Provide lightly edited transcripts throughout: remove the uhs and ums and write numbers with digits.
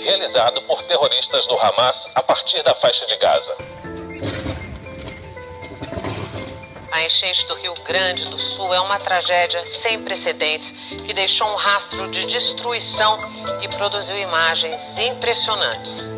realizado por terroristas do Hamas a partir da faixa de Gaza. A enchente do Rio Grande do Sul é uma tragédia sem precedentes que deixou um rastro de destruição e produziu imagens impressionantes.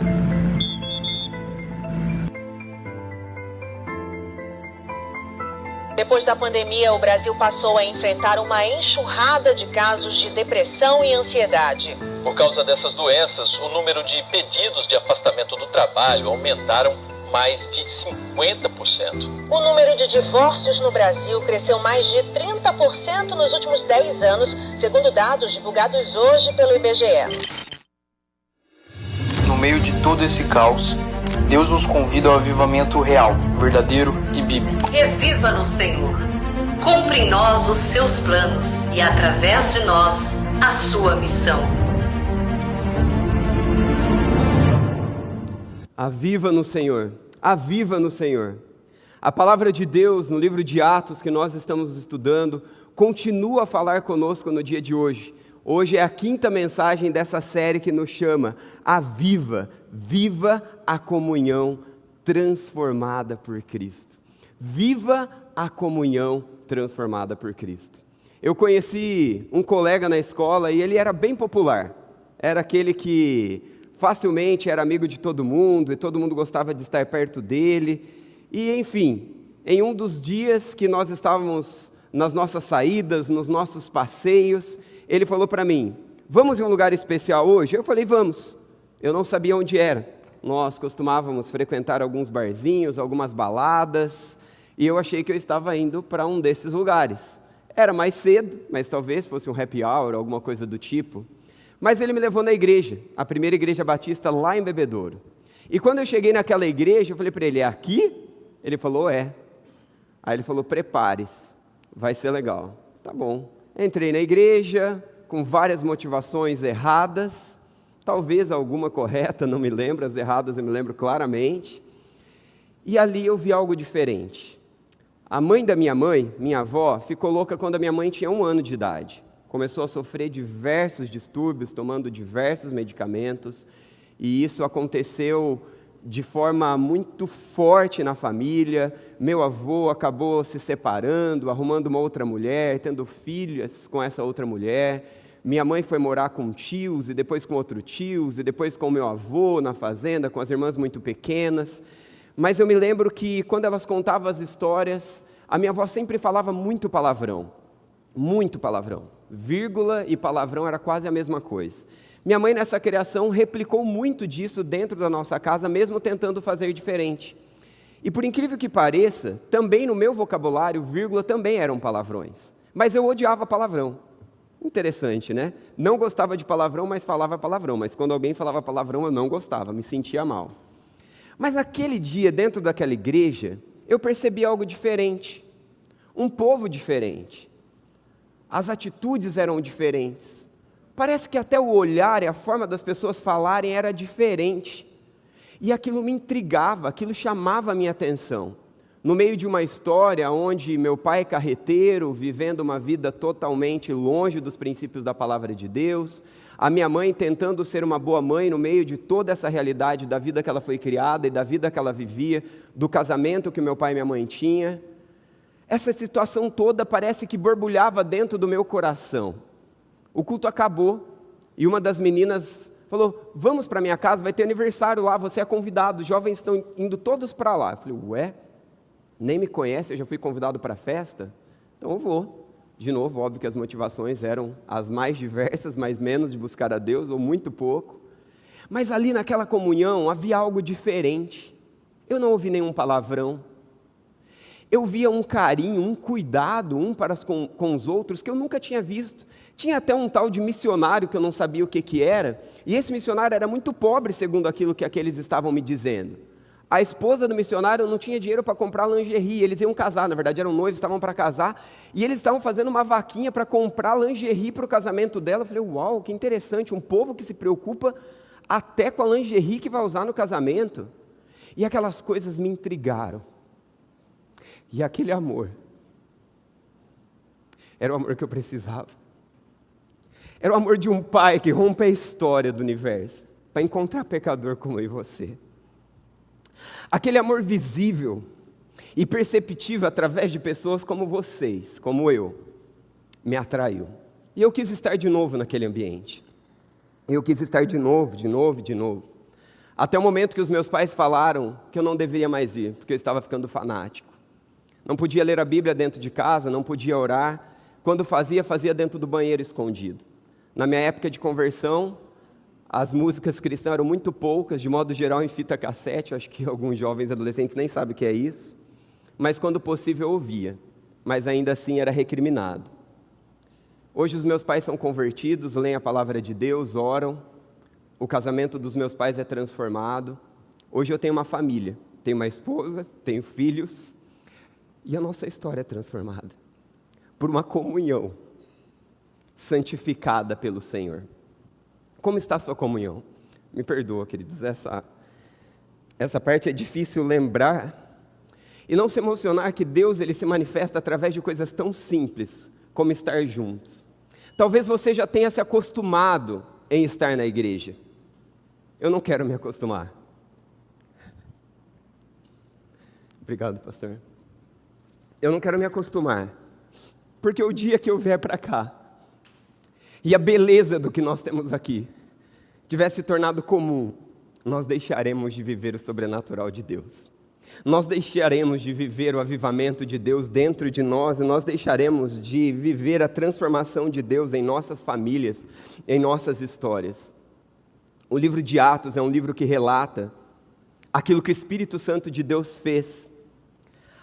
Depois da pandemia, o Brasil passou a enfrentar uma enxurrada de casos de depressão e ansiedade. Por causa dessas doenças, o número de pedidos de afastamento do trabalho aumentaram mais de 50%. O número de divórcios no Brasil cresceu mais de 30% nos últimos 10 anos, segundo dados divulgados hoje pelo IBGE. No meio de todo esse caos, Deus nos convida ao avivamento real, verdadeiro e bíblico. Reviva-nos, Senhor. Cumpre em nós os seus planos e, através de nós, a sua missão. Aviva no Senhor, aviva no Senhor. A palavra de Deus no livro de Atos que nós estamos estudando continua a falar conosco no dia de hoje. Hoje é a 5ª mensagem dessa série que nos chama Aviva, viva a comunhão transformada por Cristo. Viva a comunhão transformada por Cristo. Eu conheci um colega na escola e ele era bem popular. Era aquele que facilmente era amigo de todo mundo e todo mundo gostava de estar perto dele. E, enfim, em um dos dias que nós estávamos nas nossas saídas, nos nossos passeios, ele falou para mim, vamos em um lugar especial hoje? Eu falei, vamos. Eu não sabia onde era. Nós costumávamos frequentar alguns barzinhos, algumas baladas, e eu achei que eu estava indo para um desses lugares. Era mais cedo, mas talvez fosse um happy hour, alguma coisa do tipo. Mas ele me levou na igreja, a primeira igreja batista lá em Bebedouro. E quando eu cheguei naquela igreja, eu falei para ele, é aqui? Ele falou, é. Aí ele falou, prepare-se, vai ser legal. Tá bom. Entrei na igreja, com várias motivações erradas, talvez alguma correta, não me lembro, as erradas eu me lembro claramente. E ali eu vi algo diferente. A mãe da minha mãe, minha avó, ficou louca quando a minha mãe tinha 1 ano de idade. Começou a sofrer diversos distúrbios, tomando diversos medicamentos, e isso aconteceu de forma muito forte na família. Meu avô acabou se separando, arrumando uma outra mulher, tendo filhas com essa outra mulher. Minha mãe foi morar com tios, e depois com outros tios, e depois com meu avô na fazenda, com as irmãs muito pequenas. Mas eu me lembro que quando elas contavam as histórias, a minha avó sempre falava muito palavrão. Muito palavrão. Vírgula e palavrão era quase a mesma coisa. Minha mãe nessa criação replicou muito disso dentro da nossa casa, mesmo tentando fazer diferente. E por incrível que pareça, também no meu vocabulário, vírgula também eram palavrões. Mas eu odiava palavrão. Interessante, né? Não gostava de palavrão, mas falava palavrão. Mas quando alguém falava palavrão, eu não gostava, me sentia mal. Mas naquele dia, dentro daquela igreja, eu percebi algo diferente. Um povo diferente. As atitudes eram diferentes. Parece que até o olhar e a forma das pessoas falarem era diferente. E aquilo me intrigava, aquilo chamava a minha atenção. No meio de uma história onde meu pai é carreteiro, vivendo uma vida totalmente longe dos princípios da palavra de Deus, a minha mãe tentando ser uma boa mãe no meio de toda essa realidade da vida que ela foi criada e da vida que ela vivia, do casamento que meu pai e minha mãe tinham. Essa situação toda parece que borbulhava dentro do meu coração. O culto acabou e uma das meninas falou, vamos para minha casa, vai ter aniversário lá, você é convidado, os jovens estão indo todos para lá. Eu falei, ué, nem me conhece, eu já fui convidado para a festa? Então eu vou. De novo, óbvio que as motivações eram as mais diversas, mais menos de buscar a Deus, ou muito pouco. Mas ali naquela comunhão havia algo diferente. Eu não ouvi nenhum palavrão. Eu via um carinho, um cuidado, para com os outros, que eu nunca tinha visto. Tinha até um tal de missionário que eu não sabia o que era, e esse missionário era muito pobre, segundo aquilo que aqueles estavam me dizendo. A esposa do missionário não tinha dinheiro para comprar lingerie, eles iam casar, na verdade eram noivos, estavam para casar, e eles estavam fazendo uma vaquinha para comprar lingerie para o casamento dela. Eu falei, uau, que interessante, um povo que se preocupa até com a lingerie que vai usar no casamento. E aquelas coisas me intrigaram. E aquele amor, era o amor que eu precisava. Era o amor de um pai que rompe a história do universo. para encontrar pecador como eu e você. Aquele amor visível e perceptível através de pessoas como vocês, como eu, me atraiu. E eu quis estar de novo naquele ambiente. Eu quis estar de novo. Até o momento que os meus pais falaram que eu não deveria mais ir, porque eu estava ficando fanático. Não podia ler a Bíblia dentro de casa, não podia orar. Quando fazia dentro do banheiro escondido. Na minha época de conversão, as músicas cristãs eram muito poucas, de modo geral em fita cassete. Eu acho que alguns jovens adolescentes nem sabem o que é isso. Mas quando possível eu ouvia, mas ainda assim era recriminado. Hoje os meus pais são convertidos, leem a palavra de Deus, oram. O casamento dos meus pais é transformado. Hoje eu tenho uma família, tenho uma esposa, tenho filhos. E a nossa história é transformada por uma comunhão santificada pelo Senhor. Como está a sua comunhão? Me perdoa, queridos, essa parte é difícil lembrar. E não se emocionar que Deus ele se manifesta através de coisas tão simples como estar juntos. Talvez você já tenha se acostumado em estar na igreja. Eu não quero me acostumar. Obrigado, pastor. Eu não quero me acostumar, porque o dia que eu vier para cá, e a beleza do que nós temos aqui, tivesse se tornado comum, nós deixaremos de viver o sobrenatural de Deus. Nós deixaremos de viver o avivamento de Deus dentro de nós, e nós deixaremos de viver a transformação de Deus em nossas famílias, em nossas histórias. O livro de Atos é um livro que relata aquilo que o Espírito Santo de Deus fez.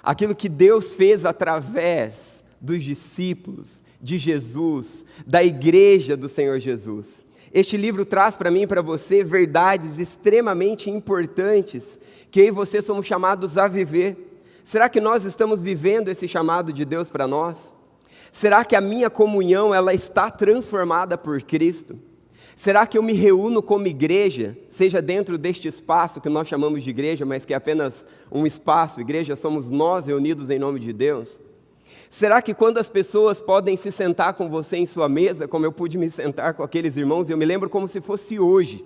Aquilo que Deus fez através dos discípulos, de Jesus, da igreja do Senhor Jesus. Este livro traz para mim e para você verdades extremamente importantes que eu e você somos chamados a viver. Será que nós estamos vivendo esse chamado de Deus para nós? Será que a minha comunhão ela está transformada por Cristo? Será que eu me reúno como igreja, seja dentro deste espaço que nós chamamos de igreja, mas que é apenas um espaço, igreja somos nós reunidos em nome de Deus? Será que quando as pessoas podem se sentar com você em sua mesa, como eu pude me sentar com aqueles irmãos, eu me lembro como se fosse hoje.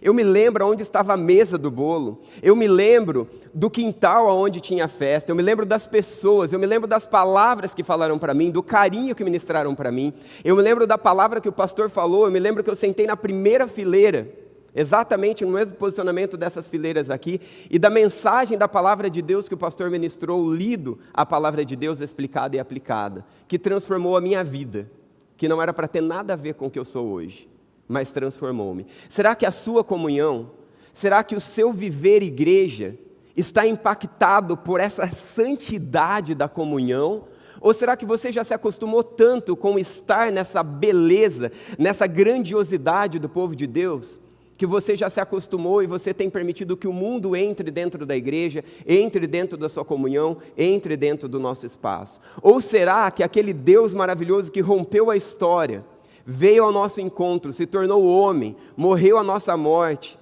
Eu me lembro onde estava a mesa do bolo, eu me lembro do quintal onde tinha festa, eu me lembro das pessoas, eu me lembro das palavras que falaram para mim, do carinho que ministraram para mim, eu me lembro da palavra que o pastor falou, eu me lembro que eu sentei na primeira fileira, exatamente no mesmo posicionamento dessas fileiras aqui, e da mensagem da palavra de Deus que o pastor ministrou, lido a palavra de Deus explicada e aplicada, que transformou a minha vida, que não era para ter nada a ver com o que eu sou hoje, mas transformou-me. Será que a sua comunhão, será que o seu viver igreja está impactado por essa santidade da comunhão? Ou será que você já se acostumou tanto com estar nessa beleza, nessa grandiosidade do povo de Deus, que você já se acostumou e você tem permitido que o mundo entre dentro da igreja, entre dentro da sua comunhão, entre dentro do nosso espaço? Ou será que aquele Deus maravilhoso que rompeu a história, veio ao nosso encontro, se tornou homem, morreu a nossa morte,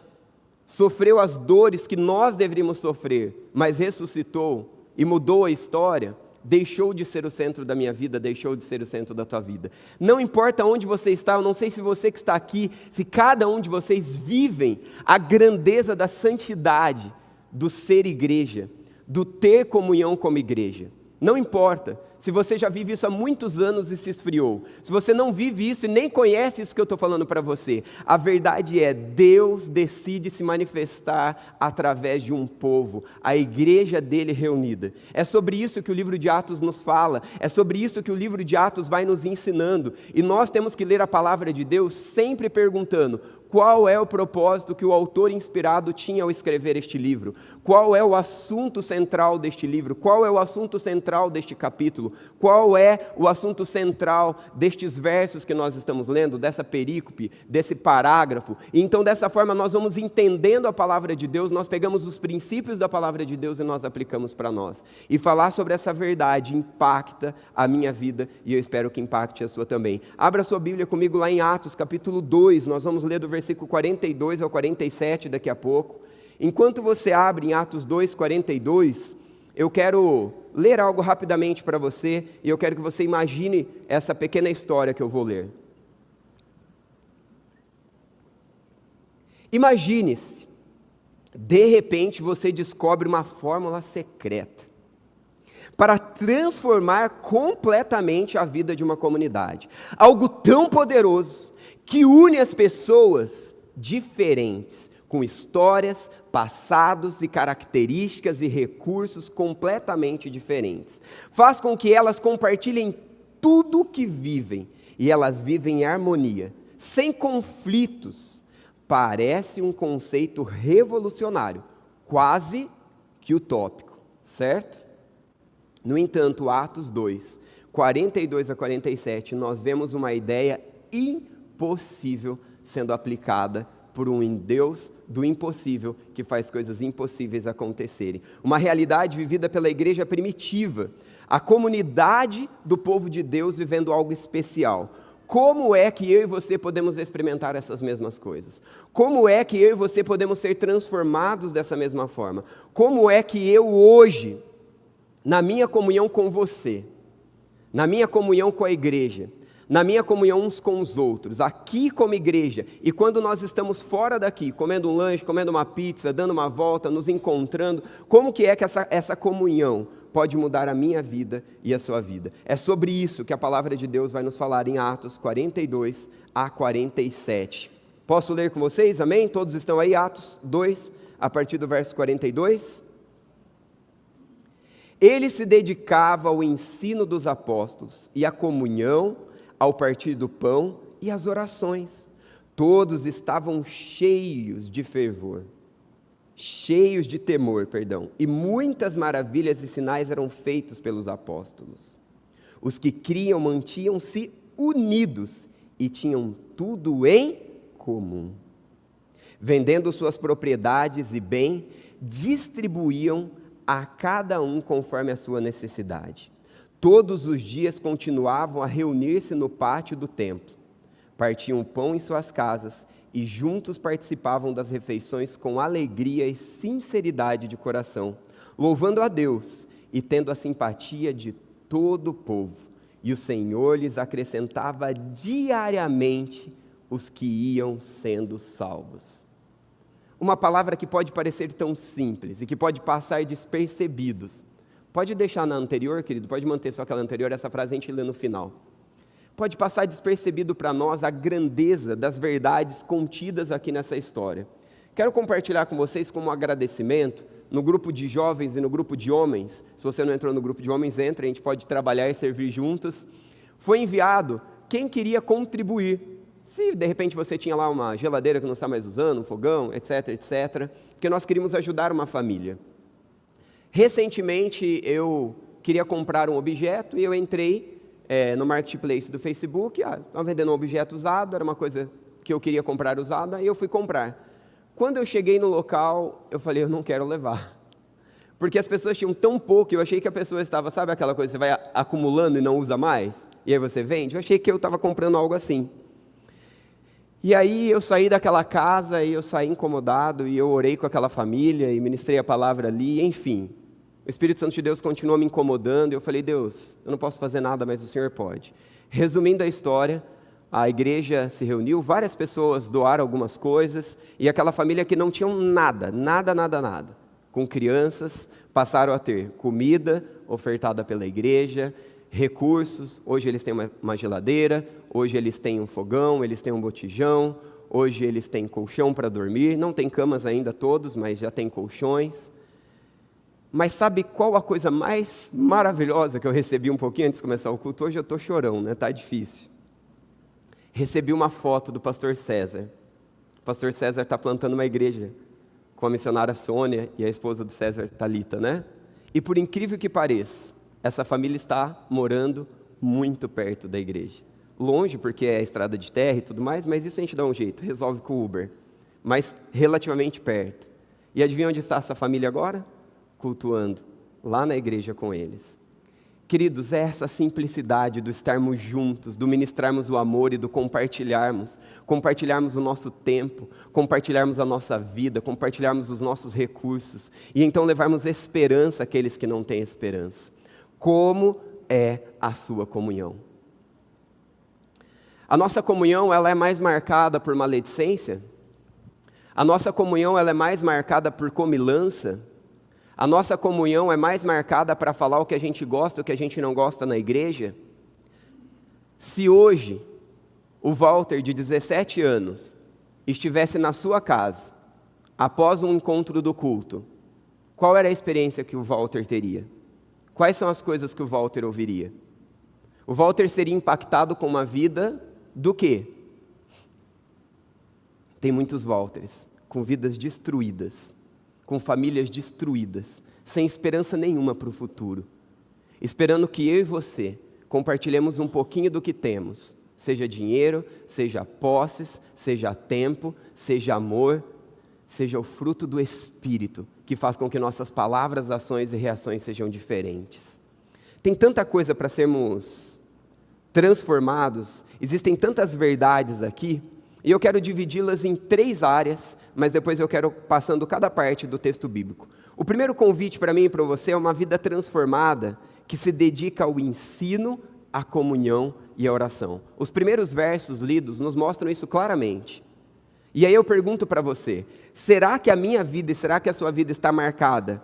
sofreu as dores que nós deveríamos sofrer, mas ressuscitou e mudou a história, deixou de ser o centro da minha vida, deixou de ser o centro da tua vida. Não importa onde você está, eu não sei se você que está aqui, se cada um de vocês vivem a grandeza da santidade, do ser igreja, do ter comunhão como igreja. Não importa se você já vive isso há muitos anos e se esfriou. Se você não vive isso e nem conhece isso que eu estou falando para você. A verdade é, Deus decide se manifestar através de um povo, a igreja dele reunida. É sobre isso que o livro de Atos nos fala, é sobre isso que o livro de Atos vai nos ensinando. E nós temos que ler a palavra de Deus sempre perguntando: qual é o propósito que o autor inspirado tinha ao escrever este livro? Qual é o assunto central deste livro? Qual é o assunto central deste capítulo? Qual é o assunto central destes versos que nós estamos lendo, dessa perícope, desse parágrafo? E então, dessa forma, nós vamos entendendo a palavra de Deus, nós pegamos os princípios da palavra de Deus e nós aplicamos para nós. E falar sobre essa verdade impacta a minha vida e eu espero que impacte a sua também. Abra sua Bíblia comigo lá em Atos, capítulo 2, nós vamos ler do versículo 42 ao 47 daqui a pouco. Enquanto você abre em Atos 2, 42, eu quero ler algo rapidamente para você e eu quero que você imagine essa pequena história que eu vou ler. Imagine-se, de repente você descobre uma fórmula secreta para transformar completamente a vida de uma comunidade. Algo tão poderoso que une as pessoas diferentes, com histórias, passados e características e recursos completamente diferentes. Faz com que elas compartilhem tudo o que vivem e elas vivem em harmonia, sem conflitos. Parece um conceito revolucionário, quase que utópico, certo? No entanto, Atos 2, 42 a 47, nós vemos uma ideia impossível sendo aplicada por um Deus do impossível, que faz coisas impossíveis acontecerem. Uma realidade vivida pela igreja primitiva, a comunidade do povo de Deus vivendo algo especial. Como é que eu e você podemos experimentar essas mesmas coisas? Como é que eu e você podemos ser transformados dessa mesma forma? Como é que eu hoje, na minha comunhão com você, na minha comunhão com a igreja, na minha comunhão uns com os outros, aqui como igreja, e quando nós estamos fora daqui, comendo um lanche, comendo uma pizza, dando uma volta, nos encontrando, como que é que essa comunhão pode mudar a minha vida e a sua vida? É sobre isso que a palavra de Deus vai nos falar em Atos 42 a 47. Posso ler com vocês? Amém? Todos estão aí? Atos 2, a partir do verso 42. Ele se dedicava ao ensino dos apóstolos e à comunhão, ao partir do pão e às orações. Todos estavam cheios de fervor, cheios de temor, e muitas maravilhas e sinais eram feitos pelos apóstolos. Os que criam mantinham-se unidos e tinham tudo em comum. Vendendo suas propriedades e bem, distribuíam a cada um conforme a sua necessidade. Todos os dias continuavam a reunir-se no pátio do templo, partiam o pão em suas casas e juntos participavam das refeições com alegria e sinceridade de coração, louvando a Deus e tendo a simpatia de todo o povo. E o Senhor lhes acrescentava diariamente os que iam sendo salvos. Uma palavra que pode parecer tão simples e que pode passar despercebidos. Pode deixar na anterior, querido, pode manter só aquela anterior, essa frase a gente lê no final. Pode passar despercebido para nós a grandeza das verdades contidas aqui nessa história. Quero compartilhar com vocês como um agradecimento, no grupo de jovens e no grupo de homens, se você não entrou no grupo de homens, entra, a gente pode trabalhar e servir juntos. Foi enviado quem queria contribuir. Se de repente você tinha lá uma geladeira que não está mais usando, um fogão, etc, etc, porque nós queríamos ajudar uma família. Recentemente eu queria comprar um objeto e eu entrei no marketplace do Facebook, estava vendendo um objeto usado, era uma coisa que eu queria comprar usada, e eu fui comprar. Quando eu cheguei no local, eu falei, eu não quero levar. Porque as pessoas tinham tão pouco, eu achei que a pessoa estava, sabe aquela coisa, você vai acumulando e não usa mais, e aí você vende? Eu achei que eu estava comprando algo assim. E aí eu saí daquela casa e eu saí incomodado e eu orei com aquela família e ministrei a palavra ali, enfim. O Espírito Santo de Deus continuou me incomodando e eu falei, Deus, eu não posso fazer nada, mas o Senhor pode. Resumindo a história, a igreja se reuniu, várias pessoas doaram algumas coisas e aquela família que não tinham nada, com crianças, passaram a ter comida ofertada pela igreja, recursos, hoje eles têm uma geladeira, hoje eles têm um fogão, eles têm um botijão, hoje eles têm colchão para dormir, não tem camas ainda todos, mas já tem colchões. Mas sabe qual a coisa mais maravilhosa que eu recebi um pouquinho antes de começar o culto? Hoje eu estou chorão, né? Está difícil. Recebi uma foto do pastor César. O pastor César está plantando uma igreja com a missionária Sônia e a esposa do César, Thalita, né? E por incrível que pareça, essa família está morando muito perto da igreja. Longe, porque é estrada de terra e tudo mais, mas isso a gente dá um jeito, resolve com o Uber. Mas relativamente perto. E adivinha onde está essa família agora? Cultuando, lá na igreja com eles. Queridos, é essa simplicidade do estarmos juntos, do ministrarmos o amor e do compartilharmos o nosso tempo, compartilharmos a nossa vida, compartilharmos os nossos recursos, e então levarmos esperança àqueles que não têm esperança. Como é a sua comunhão? A nossa comunhão, ela é mais marcada por maledicência? A nossa comunhão ela é mais marcada por comilança? A nossa comunhão é mais marcada para falar o que a gente gosta, o que a gente não gosta na igreja? Se hoje o Walter, de 17 anos, estivesse na sua casa, após um encontro do culto, qual era a experiência que o Walter teria? Quais são as coisas que o Walter ouviria? O Walter seria impactado com uma vida do quê? Tem muitos Walters com vidas destruídas, com famílias destruídas, sem esperança nenhuma para o futuro, esperando que eu e você compartilhemos um pouquinho do que temos, seja dinheiro, seja posses, seja tempo, seja amor, seja o fruto do Espírito, que faz com que nossas palavras, ações e reações sejam diferentes. Tem tanta coisa para sermos transformados, existem tantas verdades aqui, e eu quero dividi-las em 3 áreas, mas depois eu quero passando cada parte do texto bíblico. O primeiro convite para mim e para você é uma vida transformada, que se dedica ao ensino, à comunhão e à oração. Os primeiros versos lidos nos mostram isso claramente. E aí eu pergunto para você, será que a minha vida e será que a sua vida está marcada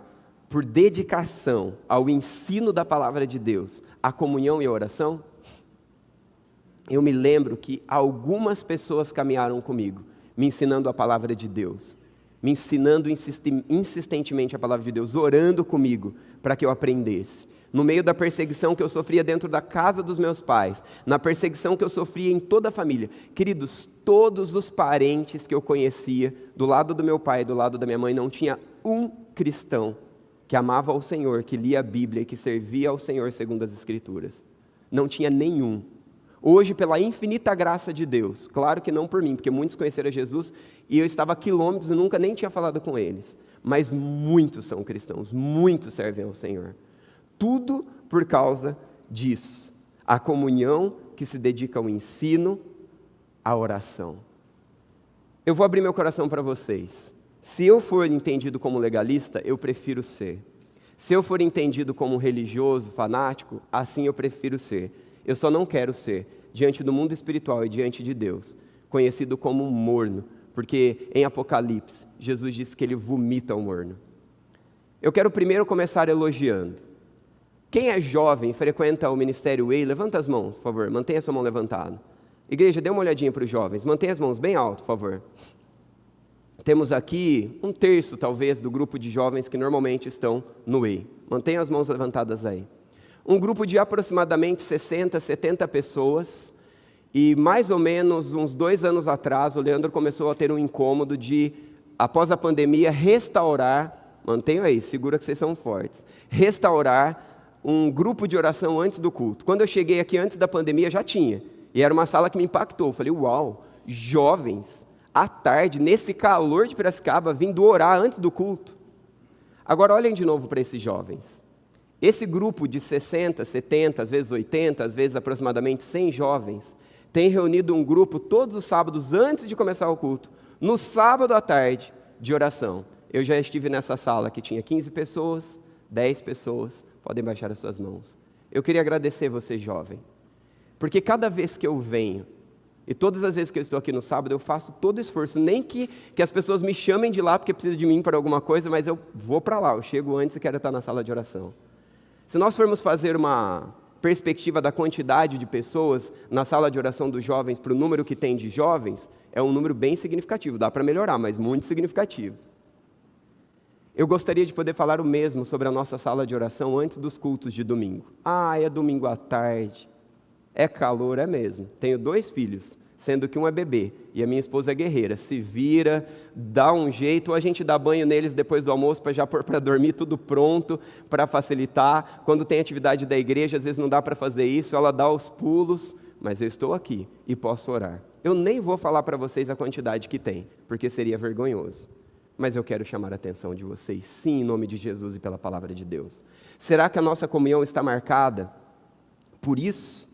por dedicação ao ensino da palavra de Deus, à comunhão e à oração? Eu me lembro que algumas pessoas caminharam comigo, me ensinando a palavra de Deus, me ensinando insistentemente a palavra de Deus, orando comigo para que eu aprendesse. No meio da perseguição que eu sofria dentro da casa dos meus pais, na perseguição que eu sofria em toda a família. Queridos, todos os parentes que eu conhecia, do lado do meu pai e do lado da minha mãe, não tinha um cristão que amava ao Senhor, que lia a Bíblia e que servia ao Senhor segundo as Escrituras. Não tinha nenhum. Hoje, pela infinita graça de Deus, claro que não por mim, porque muitos conheceram Jesus e eu estava a quilômetros e nunca nem tinha falado com eles, mas muitos são cristãos, muitos servem ao Senhor. Tudo por causa disso. A comunhão que se dedica ao ensino, à oração. Eu vou abrir meu coração para vocês. Se eu for entendido como legalista, eu prefiro ser. Se eu for entendido como religioso, fanático, assim eu prefiro ser. Eu só não quero ser, diante do mundo espiritual e diante de Deus, conhecido como um morno, porque em Apocalipse, Jesus disse que ele vomita o morno. Eu quero primeiro começar elogiando. Quem é jovem e frequenta o Ministério Way, levanta as mãos, por favor, mantenha a sua mão levantada. Igreja, dê uma olhadinha para os jovens, mantenha as mãos bem alto, por favor. Temos aqui 1/3, talvez, do grupo de jovens que normalmente estão no Way. Mantenha as mãos levantadas aí. Um grupo de aproximadamente 60, 70 pessoas, e mais ou menos uns 2 anos atrás, o Leandro começou a ter um incômodo de, após a pandemia, restaurar, mantenham aí, segura que vocês são fortes, restaurar um grupo de oração antes do culto. Quando eu cheguei aqui antes da pandemia, já tinha, e era uma sala que me impactou. Eu falei, uau, jovens, à tarde, nesse calor de Piracicaba, vindo orar antes do culto. Agora olhem de novo para esses jovens. Esse grupo de 60, 70, às vezes 80, às vezes aproximadamente 100 jovens, tem reunido um grupo todos os sábados antes de começar o culto, no sábado à tarde, de oração. Eu já estive nessa sala que tinha 15 pessoas, 10 pessoas, podem baixar as suas mãos. Eu queria agradecer você, jovem, porque cada vez que eu venho, e todas as vezes que eu estou aqui no sábado, eu faço todo o esforço, nem que as pessoas me chamem de lá porque precisam de mim para alguma coisa, mas eu vou para lá, eu chego antes e quero estar na sala de oração. Se nós formos fazer uma perspectiva da quantidade de pessoas na sala de oração dos jovens para o número que tem de jovens, é um número bem significativo, dá para melhorar, mas muito significativo. Eu gostaria de poder falar o mesmo sobre a nossa sala de oração antes dos cultos de domingo. Ah, é domingo à tarde, é calor, é mesmo. Tenho 2 filhos, sendo que um é bebê e a minha esposa é guerreira. Se vira, dá um jeito, ou a gente dá banho neles depois do almoço para já pôr para dormir, tudo pronto para facilitar. Quando tem atividade da igreja, às vezes não dá para fazer isso, ela dá os pulos, mas eu estou aqui e posso orar. Eu nem vou falar para vocês a quantidade que tem, porque seria vergonhoso. Mas eu quero chamar a atenção de vocês, sim, em nome de Jesus e pela palavra de Deus. Será que a nossa comunhão está marcada por isso?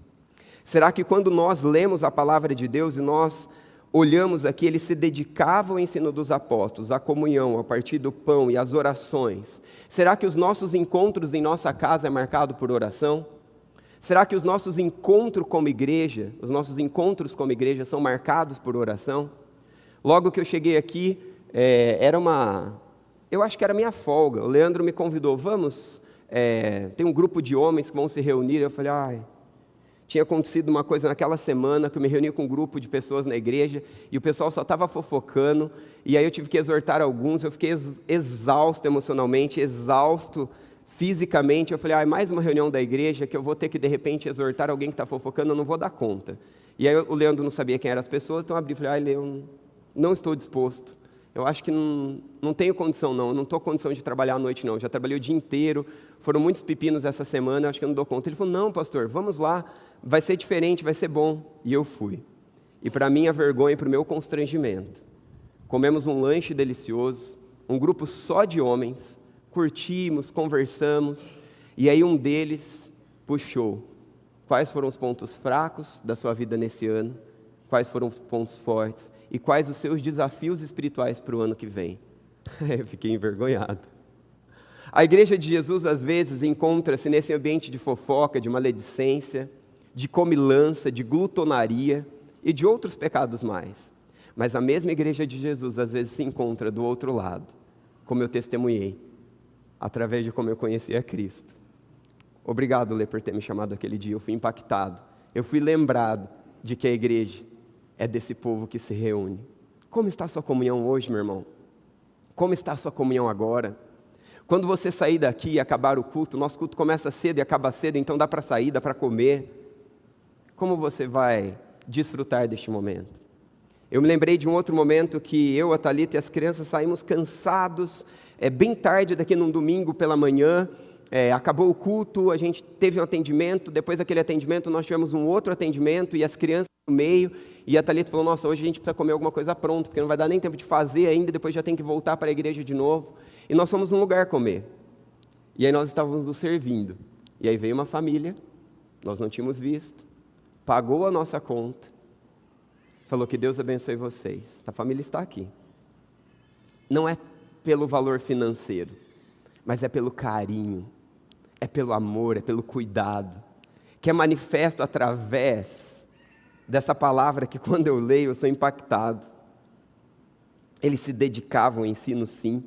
Será que quando nós lemos a palavra de Deus e nós olhamos aqui, ele se dedicava ao ensino dos apóstolos, à comunhão, a partir do pão e às orações? Será que os nossos encontros em nossa casa é marcado por oração? Será que os nossos encontros como igreja são marcados por oração? Logo que eu cheguei aqui, eu acho que era minha folga. O Leandro me convidou, vamos, tem um grupo de homens que vão se reunir. Eu falei, tinha acontecido uma coisa naquela semana, que eu me reuni com um grupo de pessoas na igreja, e o pessoal só estava fofocando, e aí eu tive que exortar alguns. Eu fiquei exausto emocionalmente, exausto fisicamente. Eu falei, mais uma reunião da igreja, que eu vou ter que de repente exortar alguém que está fofocando, eu não vou dar conta. E aí o Leandro não sabia quem eram as pessoas, então eu abri e falei, Leandro, não estou disposto. Eu acho que não tenho condição, não. Eu não estou com condição de trabalhar à noite, não. Já trabalhei o dia inteiro. Foram muitos pepinos essa semana, eu acho que eu não dou conta. Ele falou, não, pastor, vamos lá. Vai ser diferente, vai ser bom. E eu fui. E para minha vergonha e para o meu constrangimento, comemos um lanche delicioso, um grupo só de homens, curtimos, conversamos. E aí um deles puxou. Quais foram os pontos fracos da sua vida nesse ano? Quais foram os pontos fortes? E quais os seus desafios espirituais para o ano que vem? Eu fiquei envergonhado. A igreja de Jesus, às vezes, encontra-se nesse ambiente de fofoca, de maledicência, de comilança, de glutonaria e de outros pecados mais. Mas a mesma igreja de Jesus, às vezes, se encontra do outro lado, como eu testemunhei, através de como eu conheci a Cristo. Obrigado, Lê, por ter me chamado aquele dia. Eu fui impactado. Eu fui lembrado de que a igreja é desse povo que se reúne. Como está a sua comunhão hoje, meu irmão? Como está a sua comunhão agora? Quando você sair daqui e acabar o culto, nosso culto começa cedo e acaba cedo, então dá para sair, dá para comer. Como você vai desfrutar deste momento? Eu me lembrei de um outro momento que eu, a Thalita e as crianças saímos cansados, bem tarde daqui num domingo pela manhã. Acabou o culto, a gente teve um atendimento, depois daquele atendimento nós tivemos um outro atendimento e as crianças no meio, e a Thalita falou, nossa, hoje a gente precisa comer alguma coisa pronta, porque não vai dar nem tempo de fazer ainda, depois já tem que voltar para a igreja de novo, e nós fomos num lugar comer, e aí nós estávamos nos servindo, e aí veio uma família, nós não tínhamos visto, pagou a nossa conta, falou que Deus abençoe vocês, a família está aqui, não é pelo valor financeiro, mas é pelo carinho, é pelo amor, é pelo cuidado, que é manifesto através dessa palavra que quando eu leio eu sou impactado. Eles se dedicavam ao ensino, sim,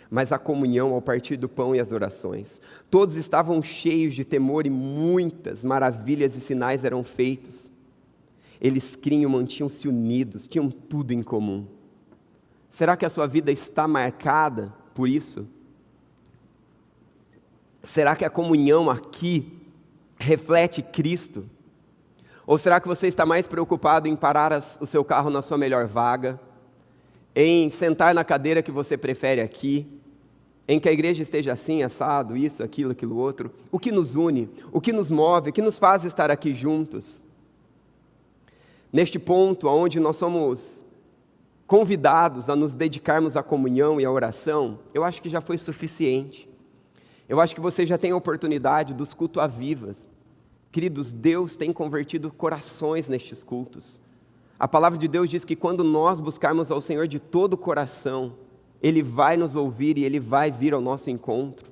mas à comunhão, ao partir do pão e às orações. Todos estavam cheios de temor e muitas maravilhas e sinais eram feitos. Eles criam, mantinham-se unidos, tinham tudo em comum. Será que a sua vida está marcada por isso? Será que a comunhão aqui reflete Cristo? Ou será que você está mais preocupado em parar o seu carro na sua melhor vaga, em sentar na cadeira que você prefere aqui, em que a igreja esteja assim, assado, isso, aquilo outro? O que nos une, o que nos move, o que nos faz estar aqui juntos? Neste ponto, onde nós somos convidados a nos dedicarmos à comunhão e à oração, eu acho que já foi suficiente. Eu acho que você já tem a oportunidade dos cultos a vivas. Queridos, Deus tem convertido corações nestes cultos. A palavra de Deus diz que quando nós buscarmos ao Senhor de todo o coração, Ele vai nos ouvir e Ele vai vir ao nosso encontro.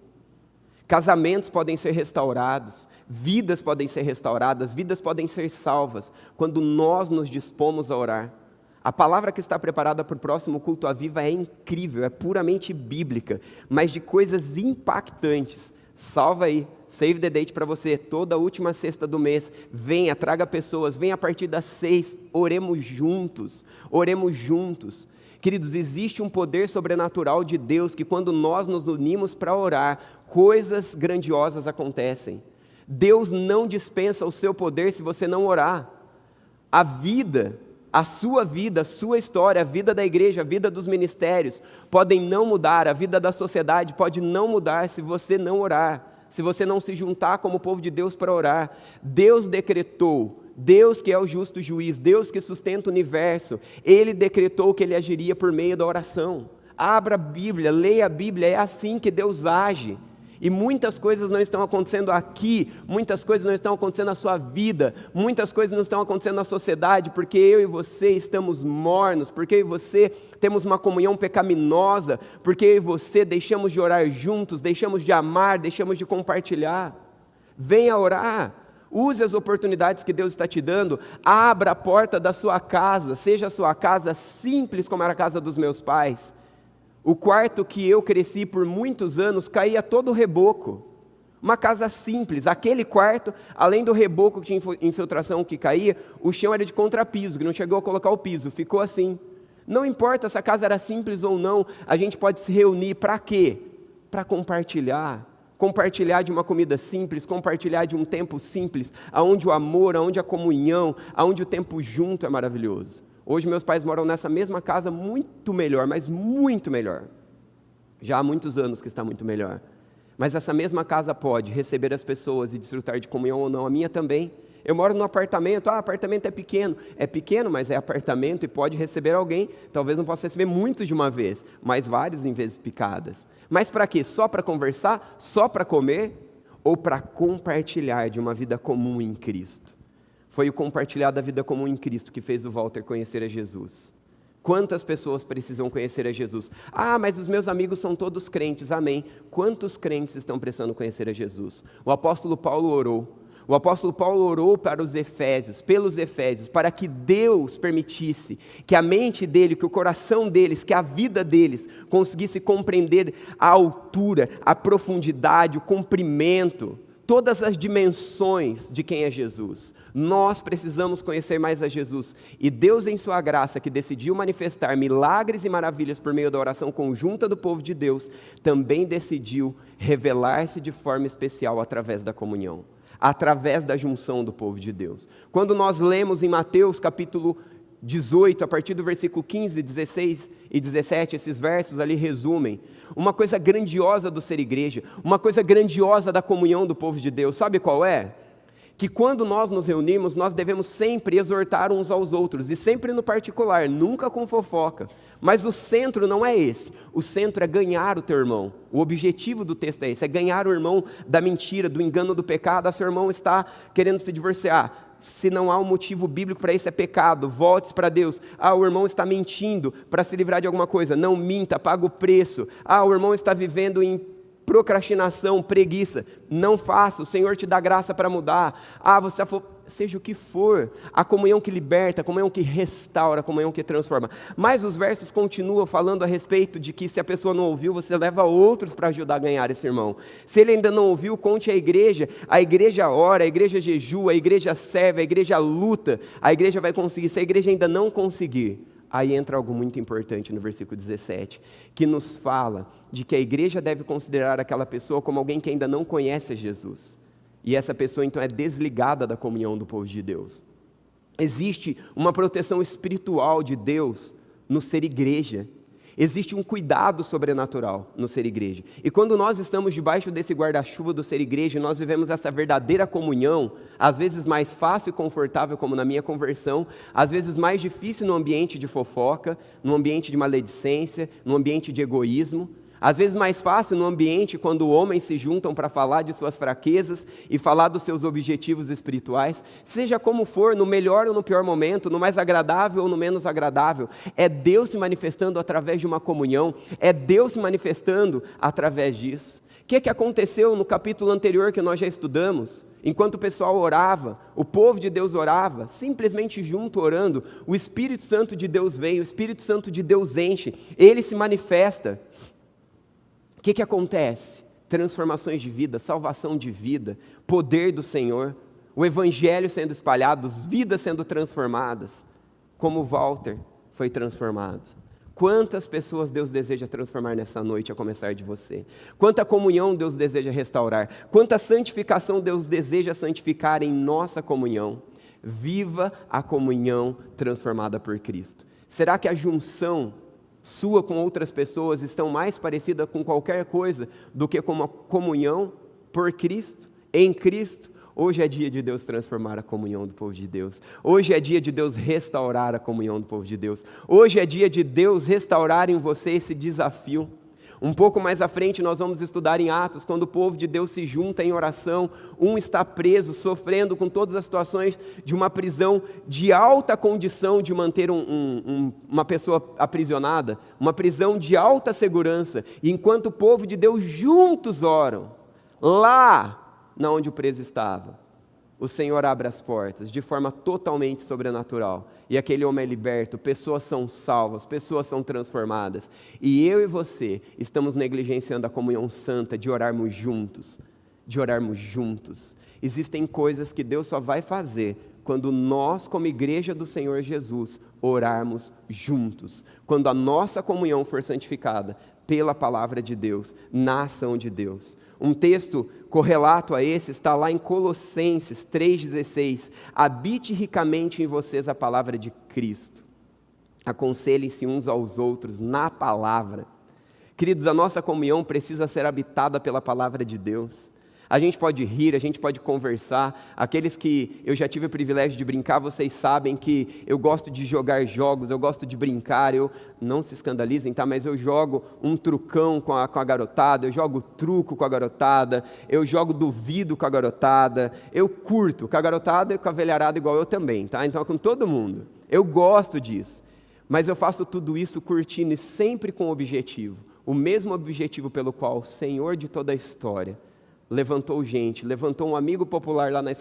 Casamentos podem ser restaurados, vidas podem ser restauradas, vidas podem ser salvas, quando nós nos dispomos a orar. A palavra que está preparada para o próximo culto à Viva é incrível, é puramente bíblica, mas de coisas impactantes. Salva aí, save the date para você, toda última sexta do mês, venha, traga pessoas, venha a partir das 6, oremos juntos. Queridos, existe um poder sobrenatural de Deus que quando nós nos unimos para orar, coisas grandiosas acontecem. Deus não dispensa o seu poder se você não orar. A vida, a sua história, a vida da igreja, a vida dos ministérios, podem não mudar, a vida da sociedade pode não mudar se você não orar, se você não se juntar como povo de Deus para orar. Deus decretou, Deus que é o justo juiz, Deus que sustenta o universo, Ele decretou que Ele agiria por meio da oração. Abra a Bíblia, leia a Bíblia, é assim que Deus age. E muitas coisas não estão acontecendo aqui, muitas coisas não estão acontecendo na sua vida, muitas coisas não estão acontecendo na sociedade, porque eu e você estamos mornos, porque eu e você temos uma comunhão pecaminosa, porque eu e você deixamos de orar juntos, deixamos de amar, deixamos de compartilhar. Venha orar, use as oportunidades que Deus está te dando, abra a porta da sua casa, seja a sua casa simples como era a casa dos meus pais, O quarto que eu cresci por muitos anos caía todo o reboco. Uma casa simples, aquele quarto, além do reboco que tinha infiltração que caía, o chão era de contrapiso, que não chegou a colocar o piso, ficou assim. Não importa se a casa era simples ou não, a gente pode se reunir para quê? Para compartilhar de uma comida simples, compartilhar de um tempo simples, aonde o amor, aonde a comunhão, aonde o tempo junto é maravilhoso. Hoje meus pais moram nessa mesma casa muito melhor, mas muito melhor. Já há muitos anos que está muito melhor. Mas essa mesma casa pode receber as pessoas e desfrutar de comunhão ou não, a minha também. Eu moro num apartamento, apartamento é pequeno, mas é apartamento e pode receber alguém, talvez não possa receber muitos de uma vez, mas vários em vezes picadas. Mas para quê? Só para conversar? Só para comer? Ou para compartilhar de uma vida comum em Cristo? Foi o compartilhar da vida comum em Cristo que fez o Walter conhecer a Jesus. Quantas pessoas precisam conhecer a Jesus? Mas os meus amigos são todos crentes, amém. Quantos crentes estão precisando conhecer a Jesus? O apóstolo Paulo orou. O apóstolo Paulo orou para os Efésios, pelos Efésios, para que Deus permitisse que a mente dele, que o coração deles, que a vida deles conseguisse compreender a altura, a profundidade, o comprimento, todas as dimensões de quem é Jesus. Nós precisamos conhecer mais a Jesus. E Deus, em sua graça, que decidiu manifestar milagres e maravilhas por meio da oração conjunta do povo de Deus, também decidiu revelar-se de forma especial através da comunhão, através da junção do povo de Deus. Quando nós lemos em Mateus capítulo 18, a partir do versículo 15, 16 e 17, esses versos ali resumem uma coisa grandiosa do ser igreja, uma coisa grandiosa da comunhão do povo de Deus. Sabe qual é? Que quando nós nos reunimos, nós devemos sempre exortar uns aos outros, e sempre no particular, nunca com fofoca. Mas o centro não é esse, o centro é ganhar o teu irmão. O objetivo do texto é esse, é ganhar o irmão da mentira, do engano, do pecado. Seu irmão está querendo se divorciar. Se não há um motivo bíblico para isso, é pecado, volte para Deus. O irmão está mentindo para se livrar de alguma coisa, não minta, paga o preço. O irmão está vivendo em procrastinação, preguiça, não faça, o Senhor te dá graça para mudar. Seja o que for, a comunhão que liberta, a comunhão que restaura, a comunhão que transforma. Mas os versos continuam falando a respeito de que se a pessoa não ouviu, você leva outros para ajudar a ganhar esse irmão. Se ele ainda não ouviu, conte à igreja. A igreja ora, a igreja jejua, a igreja serve, a igreja luta, a igreja vai conseguir. Se a igreja ainda não conseguir, aí entra algo muito importante no versículo 17, que nos fala de que a igreja deve considerar aquela pessoa como alguém que ainda não conhece a Jesus. E essa pessoa então é desligada da comunhão do povo de Deus. Existe uma proteção espiritual de Deus no ser igreja. Existe um cuidado sobrenatural no ser igreja. E quando nós estamos debaixo desse guarda-chuva do ser igreja, nós vivemos essa verdadeira comunhão, às vezes mais fácil e confortável, como na minha conversão, às vezes mais difícil no ambiente de fofoca, no ambiente de maledicência, no ambiente de egoísmo. Às vezes mais fácil no ambiente quando homens se juntam para falar de suas fraquezas e falar dos seus objetivos espirituais. Seja como for, no melhor ou no pior momento, no mais agradável ou no menos agradável, é Deus se manifestando através de uma comunhão, é Deus se manifestando através disso. O que aconteceu no capítulo anterior que nós já estudamos? Enquanto o pessoal orava, o povo de Deus orava, simplesmente junto orando, o Espírito Santo de Deus vem, o Espírito Santo de Deus enche, ele se manifesta. O que acontece? Transformações de vida, salvação de vida, poder do Senhor, o Evangelho sendo espalhado, vidas sendo transformadas, como Walter foi transformado. Quantas pessoas Deus deseja transformar nessa noite, a começar de você? Quanta comunhão Deus deseja restaurar? Quanta santificação Deus deseja santificar em nossa comunhão? Viva a comunhão transformada por Cristo. Será que a junção sua com outras pessoas estão mais parecidas com qualquer coisa do que com uma comunhão por Cristo, em Cristo? Hoje é dia de Deus transformar a comunhão do povo de Deus. Hoje é dia de Deus restaurar a comunhão do povo de Deus. Hoje é dia de Deus restaurar em você esse desafio. Um pouco mais à frente nós vamos estudar em Atos, quando o povo de Deus se junta em oração, um está preso, sofrendo com todas as situações de uma prisão de alta condição de manter uma pessoa aprisionada, uma prisão de alta segurança, e enquanto o povo de Deus juntos oram, lá onde o preso estava, o Senhor abre as portas de forma totalmente sobrenatural. E aquele homem é liberto, pessoas são salvas, pessoas são transformadas. E eu e você estamos negligenciando a comunhão santa de orarmos juntos. Existem coisas que Deus só vai fazer quando nós, como igreja do Senhor Jesus, orarmos juntos. Quando a nossa comunhão for santificada pela palavra de Deus, na ação de Deus. Um texto correlato a esse está lá em Colossenses 3,16. Habite ricamente em vocês a palavra de Cristo. Aconselhem-se uns aos outros na palavra. Queridos, a nossa comunhão precisa ser habitada pela palavra de Deus. A gente pode rir, a gente pode conversar. Aqueles que eu já tive o privilégio de brincar, vocês sabem que eu gosto de jogar jogos, eu gosto de brincar. Não se escandalizem, tá? Mas eu jogo um trucão com a garotada, eu jogo truco com a garotada, eu jogo duvido com a garotada, eu curto com a garotada e com a velharada igual eu também, tá? Então é com todo mundo. Eu gosto disso. Mas eu faço tudo isso curtindo e sempre com um objetivo. O mesmo objetivo pelo qual o Senhor de toda a história levantou um amigo popular lá na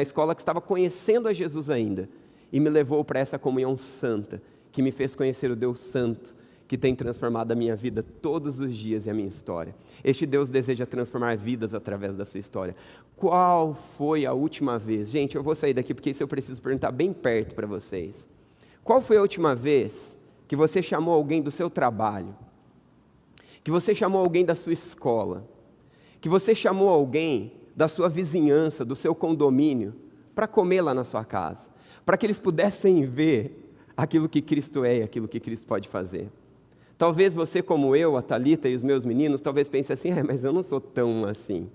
escola que estava conhecendo a Jesus ainda, e me levou para essa comunhão santa, que me fez conhecer o Deus Santo, que tem transformado a minha vida todos os dias e a minha história. Este Deus deseja transformar vidas através da sua história. Qual foi a última vez? Gente, eu vou sair daqui porque isso eu preciso perguntar bem perto para vocês. Qual foi a última vez que você chamou alguém do seu trabalho? Que você chamou alguém da sua escola? Que você chamou alguém da sua vizinhança, do seu condomínio, para comer lá na sua casa, para que eles pudessem ver aquilo que Cristo é e aquilo que Cristo pode fazer. Talvez você, como eu, a Thalita e os meus meninos, talvez pense assim, mas eu não sou tão assim.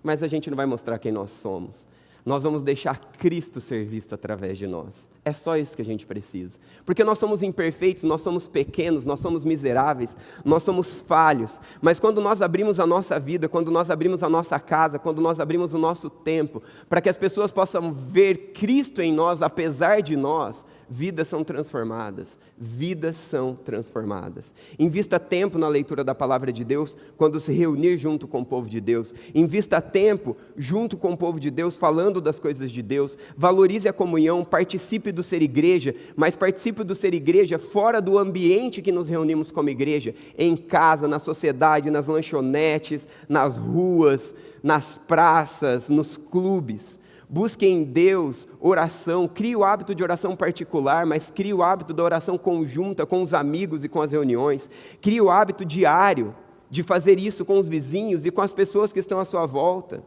Mas a gente não vai mostrar quem nós somos. Nós vamos deixar Cristo ser visto através de nós. É só isso que a gente precisa. Porque nós somos imperfeitos, nós somos pequenos, nós somos miseráveis, nós somos falhos. Mas quando nós abrimos a nossa vida, quando nós abrimos a nossa casa, quando nós abrimos o nosso tempo, para que as pessoas possam ver Cristo em nós, apesar de nós, vidas são transformadas. Vidas são transformadas. Invista tempo na leitura da palavra de Deus, quando se reunir junto com o povo de Deus. Invista tempo junto com o povo de Deus, falando das coisas de Deus. Valorize a comunhão, participe do ser igreja, mas participe do ser igreja fora do ambiente que nos reunimos como igreja, em casa, na sociedade, nas lanchonetes, nas ruas, nas praças, nos clubes. Busque em Deus oração, crie o hábito de oração particular, mas crie o hábito da oração conjunta com os amigos e com as reuniões. Crie o hábito diário de fazer isso com os vizinhos e com as pessoas que estão à sua volta.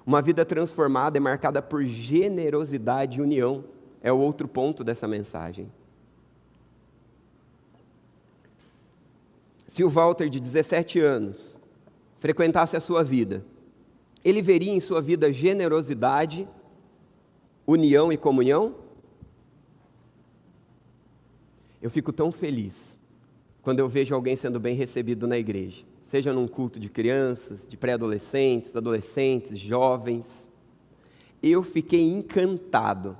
Uma vida transformada é marcada por generosidade e união. É o outro ponto dessa mensagem. Se o Walter, de 17 anos, frequentasse a sua vida, ele veria em sua vida generosidade, união e comunhão? Eu fico tão feliz quando eu vejo alguém sendo bem recebido na igreja, seja num culto de crianças, de pré-adolescentes, adolescentes, jovens. Eu fiquei encantado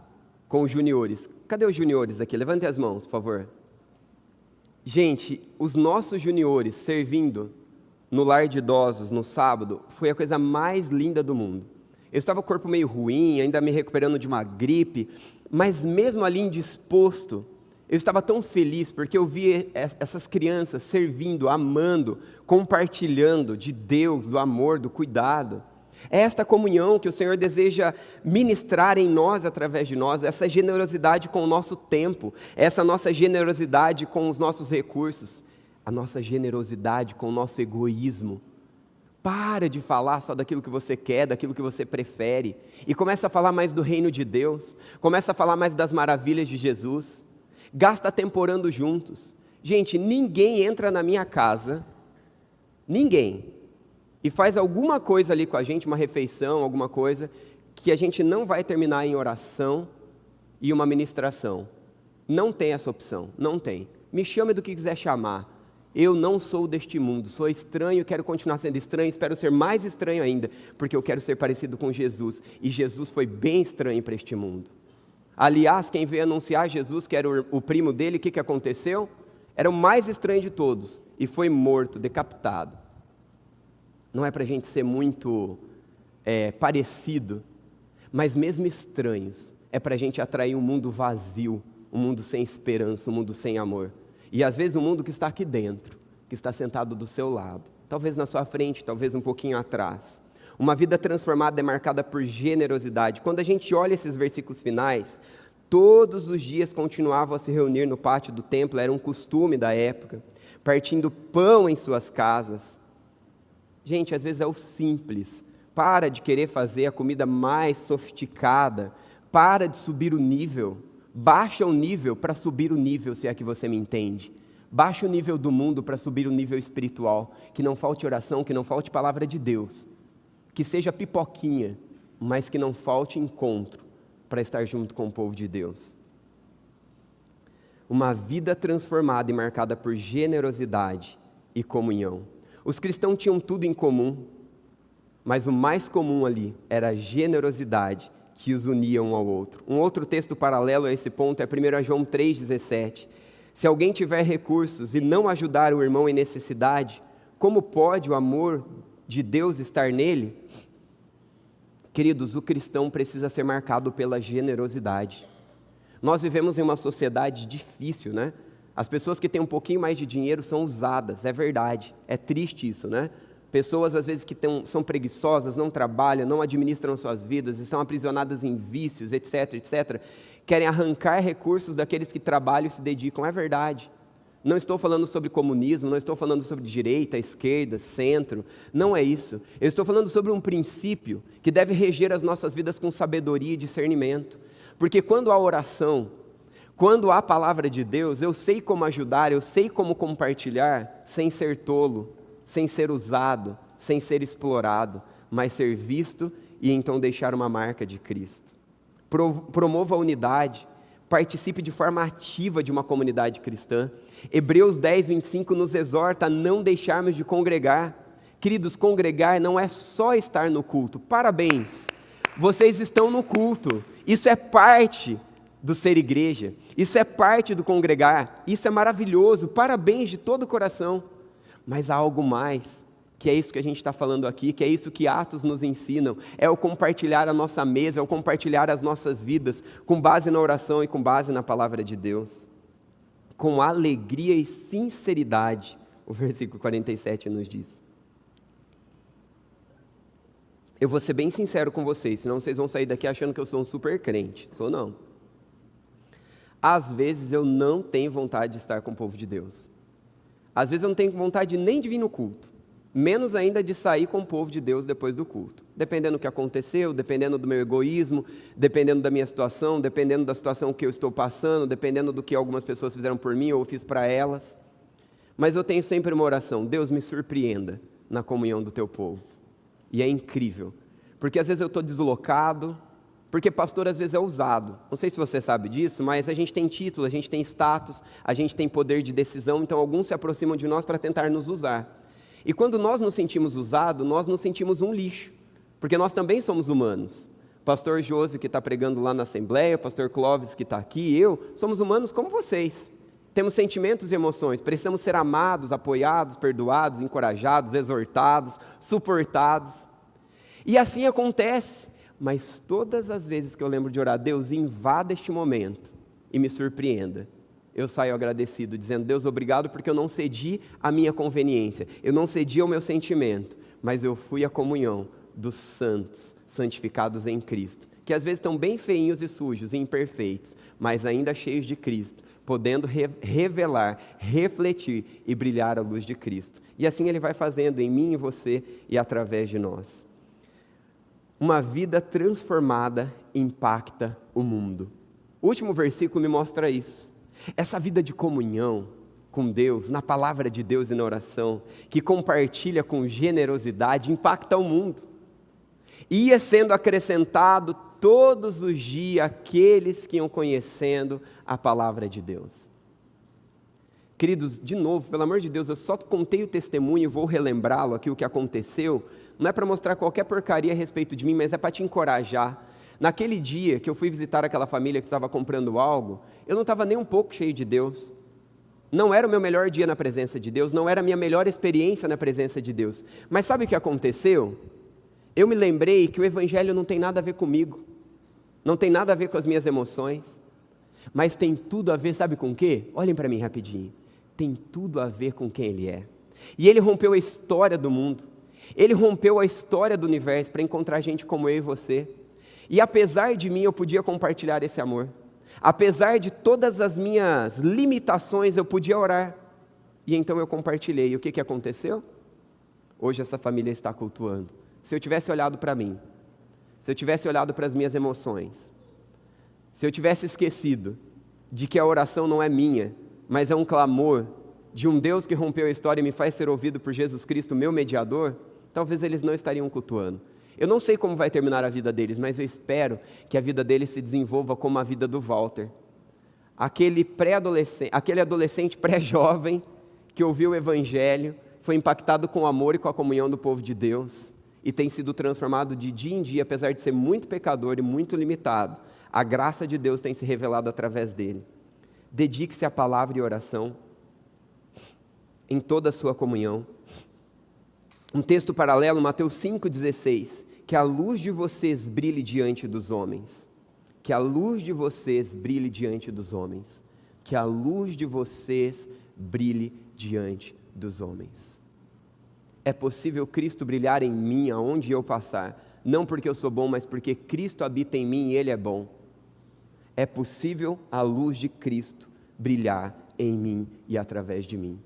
com os juniores. Cadê os juniores aqui? Levantem as mãos, por favor. Gente, os nossos juniores servindo no lar de idosos, no sábado, foi a coisa mais linda do mundo. Eu estava com o corpo meio ruim, ainda me recuperando de uma gripe, mas mesmo ali indisposto, eu estava tão feliz, porque eu vi essas crianças servindo, amando, compartilhando de Deus, do amor, do cuidado. É esta comunhão que o Senhor deseja ministrar em nós, através de nós, essa generosidade com o nosso tempo, essa nossa generosidade com os nossos recursos, a nossa generosidade com o nosso egoísmo. Para de falar só daquilo que você quer, daquilo que você prefere, e começa a falar mais do reino de Deus, começa a falar mais das maravilhas de Jesus. Gasta tempo orando juntos. Gente, ninguém entra na minha casa, ninguém, e faz alguma coisa ali com a gente, uma refeição, alguma coisa, que a gente não vai terminar em oração e uma ministração. Não tem essa opção, não tem. Me chame do que quiser chamar. Eu não sou deste mundo, sou estranho, quero continuar sendo estranho, espero ser mais estranho ainda, porque eu quero ser parecido com Jesus, e Jesus foi bem estranho para este mundo. Aliás, quem veio anunciar Jesus, que era o primo dele, o que aconteceu? Era o mais estranho de todos, e foi morto, decapitado. Não é para a gente ser muito parecido, mas mesmo estranhos, é para a gente atrair um mundo vazio, um mundo sem esperança, um mundo sem amor. E às vezes um mundo que está aqui dentro, que está sentado do seu lado, talvez na sua frente, talvez um pouquinho atrás. Uma vida transformada é marcada por generosidade. Quando a gente olha esses versículos finais, todos os dias continuavam a se reunir no pátio do templo, era um costume da época, partindo pão em suas casas. Gente, às vezes é o simples. Para de querer fazer a comida mais sofisticada, para de subir o nível, baixa o nível para subir o nível, se é que você me entende. Baixa o nível do mundo para subir o nível espiritual, que não falte oração, que não falte palavra de Deus, que seja pipoquinha, mas que não falte encontro para estar junto com o povo de Deus. Uma vida transformada e marcada por generosidade e comunhão. Os cristãos tinham tudo em comum, mas o mais comum ali era a generosidade que os unia um ao outro. Um outro texto paralelo a esse ponto é 1 João 3,17. Se alguém tiver recursos e não ajudar o irmão em necessidade, como pode o amor de Deus estar nele? Queridos, o cristão precisa ser marcado pela generosidade. Nós vivemos em uma sociedade difícil, né? As pessoas que têm um pouquinho mais de dinheiro são usadas, é verdade. É triste isso, né? Pessoas, às vezes, que são preguiçosas, não trabalham, não administram suas vidas, estão aprisionadas em vícios, etc., etc., querem arrancar recursos daqueles que trabalham e se dedicam. É verdade. Não estou falando sobre comunismo, não estou falando sobre direita, esquerda, centro. Não é isso. Eu estou falando sobre um princípio que deve reger as nossas vidas com sabedoria e discernimento. Porque quando há oração, quando há palavra de Deus, eu sei como ajudar, eu sei como compartilhar, sem ser tolo, sem ser usado, sem ser explorado, mas ser visto e então deixar uma marca de Cristo. Promova a unidade, participe de forma ativa de uma comunidade cristã. Hebreus 10, 25 nos exorta a não deixarmos de congregar. Queridos, congregar não é só estar no culto. Parabéns, vocês estão no culto. Isso é parte do ser igreja. Isso é parte do congregar. Isso é maravilhoso. Parabéns de todo o coração. Mas há algo mais, que é isso que a gente está falando aqui, que é isso que Atos nos ensinam, é o compartilhar a nossa mesa, é o compartilhar as nossas vidas, com base na oração e com base na palavra de Deus, com alegria e sinceridade, o versículo 47 nos diz. Eu vou ser bem sincero com vocês, senão vocês vão sair daqui achando que eu sou um super crente, sou não. Às vezes eu não tenho vontade de estar com o povo de Deus. Às vezes eu não tenho vontade nem de vir no culto, menos ainda de sair com o povo de Deus depois do culto. Dependendo do que aconteceu, dependendo do meu egoísmo, dependendo da minha situação, dependendo da situação que eu estou passando, dependendo do que algumas pessoas fizeram por mim ou eu fiz para elas. Mas eu tenho sempre uma oração: Deus, me surpreenda na comunhão do teu povo. E é incrível, porque às vezes eu estou deslocado, porque pastor às vezes é ousado. Não sei se você sabe disso, mas a gente tem título, a gente tem status, a gente tem poder de decisão, então alguns se aproximam de nós para tentar nos usar. E quando nós nos sentimos usados, nós nos sentimos um lixo, porque nós também somos humanos. Pastor Josi, que está pregando lá na Assembleia, pastor Clóvis, que está aqui, eu, somos humanos como vocês. Temos sentimentos e emoções, precisamos ser amados, apoiados, perdoados, encorajados, exortados, suportados. E assim acontece. Mas todas as vezes que eu lembro de orar, Deus, invada este momento e me surpreenda, eu saio agradecido, dizendo: Deus, obrigado, porque eu não cedi à minha conveniência, eu não cedi ao meu sentimento, mas eu fui à comunhão dos santos, santificados em Cristo, que às vezes estão bem feinhos e sujos e imperfeitos, mas ainda cheios de Cristo, podendo revelar, refletir e brilhar a luz de Cristo. E assim Ele vai fazendo em mim e você e através de nós. Uma vida transformada impacta o mundo. O último versículo me mostra isso. Essa vida de comunhão com Deus, na palavra de Deus e na oração, que compartilha com generosidade, impacta o mundo. Ia sendo acrescentado todos os dias aqueles que iam conhecendo a palavra de Deus. Queridos, de novo, pelo amor de Deus, eu só contei o testemunho e vou relembrá-lo aqui, o que aconteceu. Não é para mostrar qualquer porcaria a respeito de mim, mas é para te encorajar. Naquele dia que eu fui visitar aquela família que estava comprando algo, eu não estava nem um pouco cheio de Deus. Não era o meu melhor dia na presença de Deus, não era a minha melhor experiência na presença de Deus. Mas sabe o que aconteceu? Eu me lembrei que o Evangelho não tem nada a ver comigo. não tem nada a ver com as minhas emoções, mas tem tudo a ver, sabe com o quê? Olhem para mim rapidinho. Tem tudo a ver com quem Ele é. E Ele rompeu a história do mundo, Ele rompeu a história do universo para encontrar gente como eu e você. E apesar de mim, eu podia compartilhar esse amor. Apesar de todas as minhas limitações, eu podia orar. E então eu compartilhei. E o que aconteceu? Hoje essa família está cultuando. Se eu tivesse olhado para mim, se eu tivesse olhado para as minhas emoções, se eu tivesse esquecido de que a oração não é minha, mas é um clamor de um Deus que rompeu a história e me faz ser ouvido por Jesus Cristo, meu mediador, talvez eles não estariam cultuando. Eu não sei como vai terminar a vida deles, mas eu espero que a vida deles se desenvolva como a vida do Walter. Aquele adolescente pré-jovem que ouviu o Evangelho, foi impactado com o amor e com a comunhão do povo de Deus, e tem sido transformado de dia em dia, apesar de ser muito pecador e muito limitado. A graça de Deus tem se revelado através dele. Dedique-se à palavra e oração, em toda a sua comunhão. Um texto paralelo, Mateus 5,16, que a luz de vocês brilhe diante dos homens. Que a luz de vocês brilhe diante dos homens. Que a luz de vocês brilhe diante dos homens. É possível Cristo brilhar em mim aonde eu passar, não porque eu sou bom, mas porque Cristo habita em mim e Ele é bom. É possível a luz de Cristo brilhar em mim e através de mim.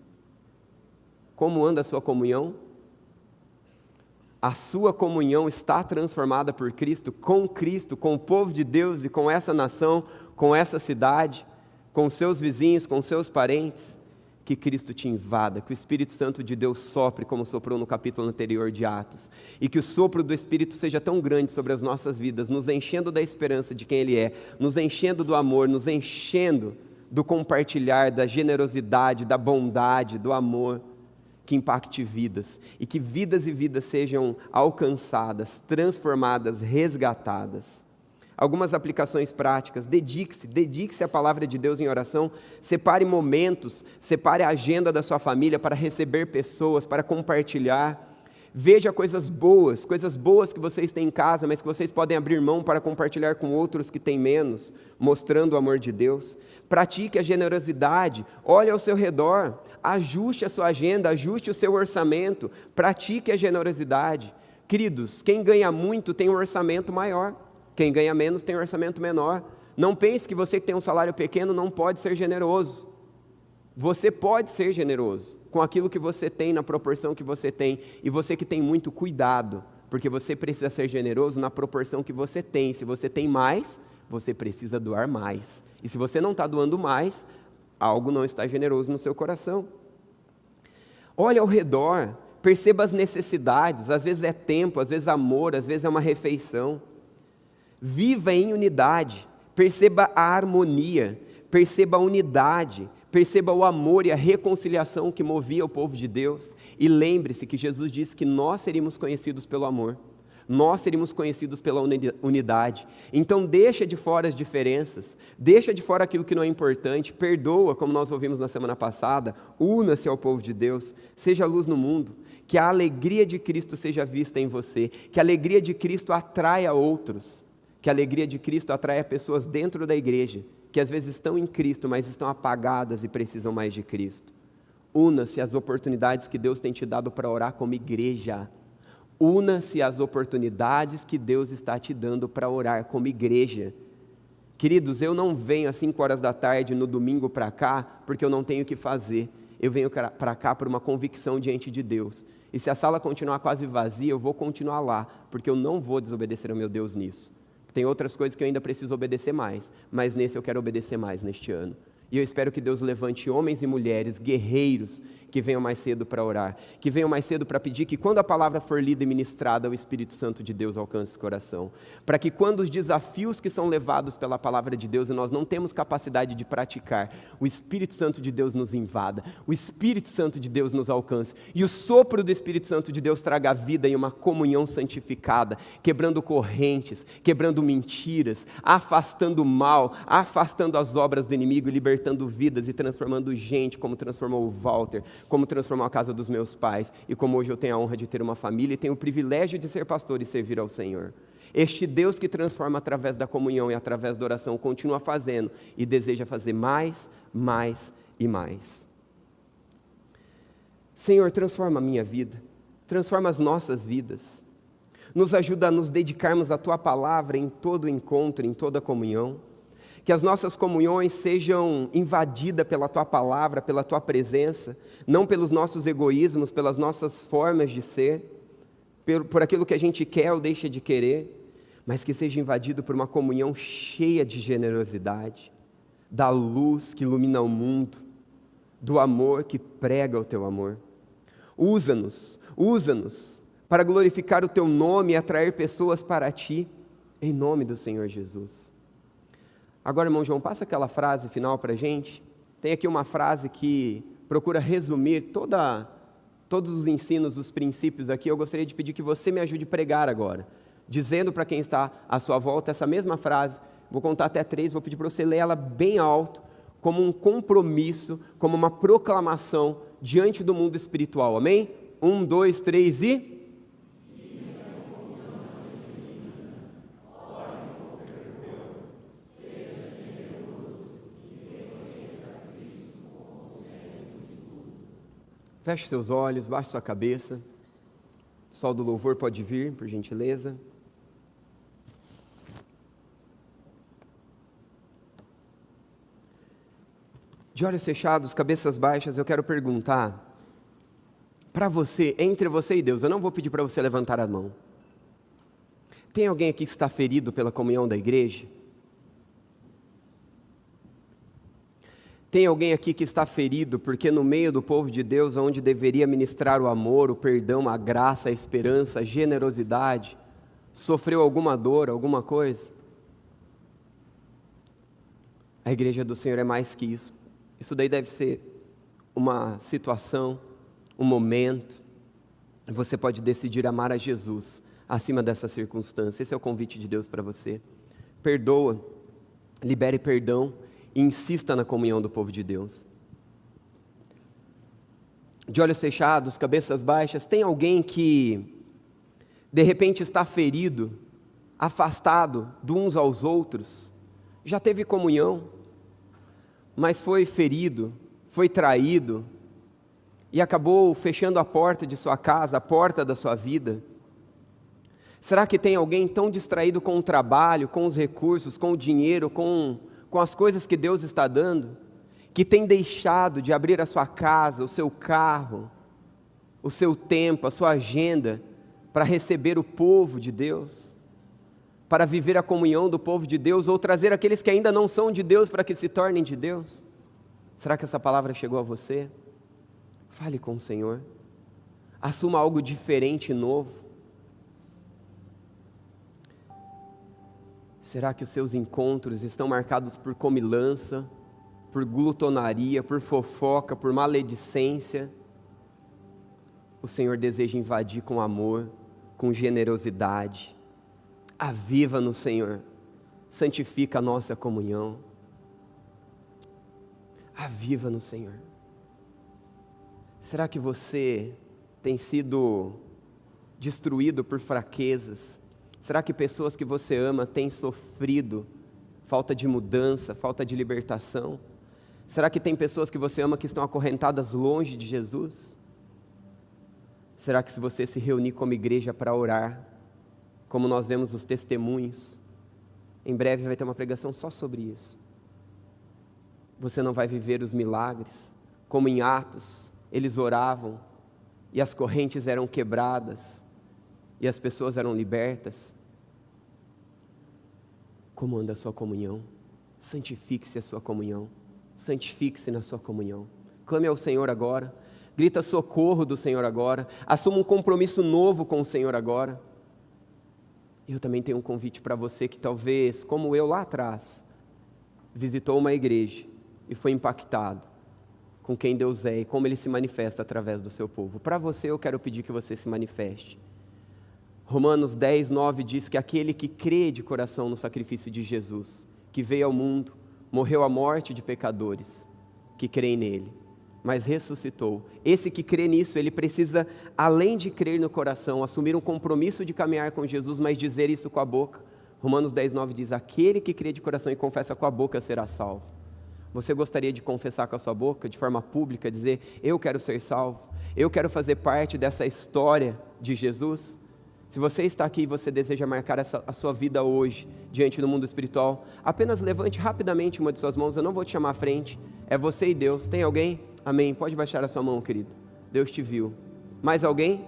Como anda a sua comunhão? A sua comunhão está transformada por Cristo, com o povo de Deus e com essa nação, com essa cidade, com seus vizinhos, com seus parentes. Que Cristo te invada, que o Espírito Santo de Deus sopre, como soprou no capítulo anterior de Atos, e que o sopro do Espírito seja tão grande sobre as nossas vidas, nos enchendo da esperança de quem Ele é, nos enchendo do amor, nos enchendo do compartilhar, da generosidade, da bondade, do amor, que impacte vidas, e que vidas e vidas sejam alcançadas, transformadas, resgatadas. Algumas aplicações práticas: dedique-se à palavra de Deus em oração, separe momentos, separe a agenda da sua família para receber pessoas, para compartilhar. Veja coisas boas que vocês têm em casa, mas que vocês podem abrir mão para compartilhar com outros que têm menos, mostrando o amor de Deus. Pratique a generosidade, olhe ao seu redor, ajuste a sua agenda, ajuste o seu orçamento, pratique a generosidade. Queridos, quem ganha muito tem um orçamento maior, quem ganha menos tem um orçamento menor. Não pense que você que tem um salário pequeno não pode ser generoso. Você pode ser generoso com aquilo que você tem, na proporção que você tem. E você que tem muito, cuidado, porque você precisa ser generoso na proporção que você tem. Se você tem mais, você precisa doar mais. E se você não está doando mais, algo não está generoso no seu coração. Olhe ao redor, perceba as necessidades. Às vezes é tempo, às vezes amor, às vezes é uma refeição. Viva em unidade, perceba a harmonia, perceba a unidade, perceba o amor e a reconciliação que movia o povo de Deus. E lembre-se que Jesus disse que nós seríamos conhecidos pelo amor, nós seríamos conhecidos pela unidade. Então deixa de fora as diferenças, deixa de fora aquilo que não é importante, perdoa, como nós ouvimos na semana passada, una-se ao povo de Deus, seja luz no mundo. Que a alegria de Cristo seja vista em você, que a alegria de Cristo atraia outros, que a alegria de Cristo atraia pessoas dentro da igreja, que às vezes estão em Cristo, mas estão apagadas e precisam mais de Cristo. Una-se às oportunidades que Deus tem te dado para orar como igreja. Una-se às oportunidades que Deus está te dando para orar como igreja. Queridos, eu não venho às 5 horas da tarde no domingo para cá, porque eu não tenho o que fazer. Eu venho para cá por uma convicção diante de Deus. E se a sala continuar quase vazia, eu vou continuar lá, porque eu não vou desobedecer ao meu Deus nisso. Tem outras coisas que eu ainda preciso obedecer mais, mas nesse eu quero obedecer mais neste ano. E eu espero que Deus levante homens e mulheres, guerreiros, que venham mais cedo para orar, que venham mais cedo para pedir que quando a palavra for lida e ministrada, o Espírito Santo de Deus alcance esse coração. Para que quando os desafios que são levados pela palavra de Deus e nós não temos capacidade de praticar, o Espírito Santo de Deus nos invada, o Espírito Santo de Deus nos alcance, e o sopro do Espírito Santo de Deus traga vida em uma comunhão santificada, quebrando correntes, quebrando mentiras, afastando o mal, afastando as obras do inimigo, libertando vidas e transformando gente, como transformou o Walter, como transformou a casa dos meus pais, e como hoje eu tenho a honra de ter uma família e tenho o privilégio de ser pastor e servir ao Senhor. Este Deus que transforma através da comunhão e através da oração, continua fazendo e deseja fazer mais, mais e mais. Senhor, transforma a minha vida, transforma as nossas vidas, nos ajuda a nos dedicarmos à Tua palavra em todo encontro, em toda comunhão, que as nossas comunhões sejam invadidas pela Tua palavra, pela Tua presença, não pelos nossos egoísmos, pelas nossas formas de ser, por aquilo que a gente quer ou deixa de querer, mas que seja invadido por uma comunhão cheia de generosidade, da luz que ilumina o mundo, do amor que prega o Teu amor. Usa-nos para glorificar o Teu nome e atrair pessoas para Ti, em nome do Senhor Jesus. Agora, irmão João, passa aquela frase final para a gente. Tem aqui uma frase que procura resumir todos os ensinos, os princípios aqui. Eu gostaria de pedir que você me ajude a pregar agora, dizendo para quem está à sua volta essa mesma frase. Vou contar até 3, vou pedir para você ler ela bem alto, como um compromisso, como uma proclamação diante do mundo espiritual, amém? 1, 2, 3 e... Feche seus olhos, baixe sua cabeça. O sol do louvor pode vir, por gentileza. De olhos fechados, cabeças baixas, eu quero perguntar para você, entre você e Deus, eu não vou pedir para você levantar a mão. Tem alguém aqui que está ferido pela comunhão da igreja? Tem alguém aqui que está ferido porque no meio do povo de Deus, onde deveria ministrar o amor, o perdão, a graça, a esperança, a generosidade, sofreu alguma dor, alguma coisa? A igreja do Senhor é mais que isso. Isso daí deve ser uma situação, um momento. Você pode decidir amar a Jesus acima dessa circunstância. Esse é o convite de Deus para você. Perdoa, libere perdão e insista na comunhão do povo de Deus. De olhos fechados, cabeças baixas, tem alguém que de repente está ferido, afastado de uns aos outros, já teve comunhão, mas foi ferido, foi traído e acabou fechando a porta de sua casa, a porta da sua vida? Será que tem alguém tão distraído com o trabalho, com os recursos, com o dinheiro, com as coisas que Deus está dando, que tem deixado de abrir a sua casa, o seu carro, o seu tempo, a sua agenda, para receber o povo de Deus, para viver a comunhão do povo de Deus, ou trazer aqueles que ainda não são de Deus para que se tornem de Deus? Será que essa palavra chegou a você? Fale com o Senhor, assuma algo diferente e novo. Será que os seus encontros estão marcados por comilança, por glutonaria, por fofoca, por maledicência? O Senhor deseja invadir com amor, com generosidade. Aviva no Senhor, santifica a nossa comunhão. Aviva no Senhor. Será que você tem sido destruído por fraquezas? Será que pessoas que você ama têm sofrido falta de mudança, falta de libertação? Será que tem pessoas que você ama que estão acorrentadas longe de Jesus? Será que se você se reunir como igreja para orar, como nós vemos os testemunhos, em breve vai ter uma pregação só sobre isso, você não vai viver os milagres, como em Atos, eles oravam, e as correntes eram quebradas, e as pessoas eram libertas? Como anda a sua comunhão? Santifique-se a sua comunhão, santifique-se na sua comunhão. Clame ao Senhor agora, grita socorro do Senhor agora, assuma um compromisso novo com o Senhor agora. Eu também tenho um convite para você que talvez, como eu lá atrás, visitou uma igreja e foi impactado com quem Deus é e como Ele se manifesta através do seu povo. Para você eu quero pedir que você se manifeste. Romanos 10, 9 diz que aquele que crê de coração no sacrifício de Jesus, que veio ao mundo, morreu a morte de pecadores, que creem nele, mas ressuscitou. Esse que crê nisso, ele precisa, além de crer no coração, assumir um compromisso de caminhar com Jesus, mas dizer isso com a boca. Romanos 10:9 diz, aquele que crê de coração e confessa com a boca será salvo. Você gostaria de confessar com a sua boca, de forma pública, dizer, eu quero ser salvo, eu quero fazer parte dessa história de Jesus? Se você está aqui e você deseja marcar a sua vida hoje, diante do mundo espiritual, apenas levante rapidamente uma de suas mãos, eu não vou te chamar à frente, é você e Deus. Tem alguém? Amém. Pode baixar a sua mão, querido. Deus te viu. Mais alguém?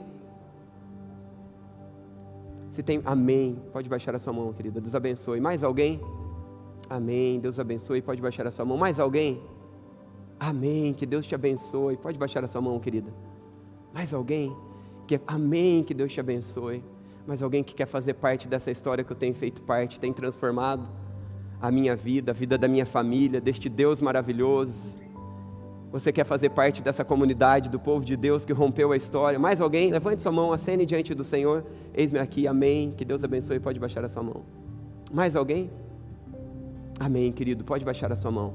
Se tem, amém. Pode baixar a sua mão, querida. Deus abençoe. Mais alguém? Amém. Deus abençoe. Pode baixar a sua mão. Mais alguém? Amém. Que Deus te abençoe. Pode baixar a sua mão, querida. Mais alguém? Amém. Que Deus te abençoe. Mais alguém que quer fazer parte dessa história que eu tenho feito parte, tem transformado a minha vida, a vida da minha família, deste Deus maravilhoso. Você quer fazer parte dessa comunidade do povo de Deus que rompeu a história? Mais alguém? Levante sua mão, acene diante do Senhor. Eis-me aqui, amém. Que Deus abençoe, pode baixar a sua mão. Mais alguém? Amém, querido, pode baixar a sua mão.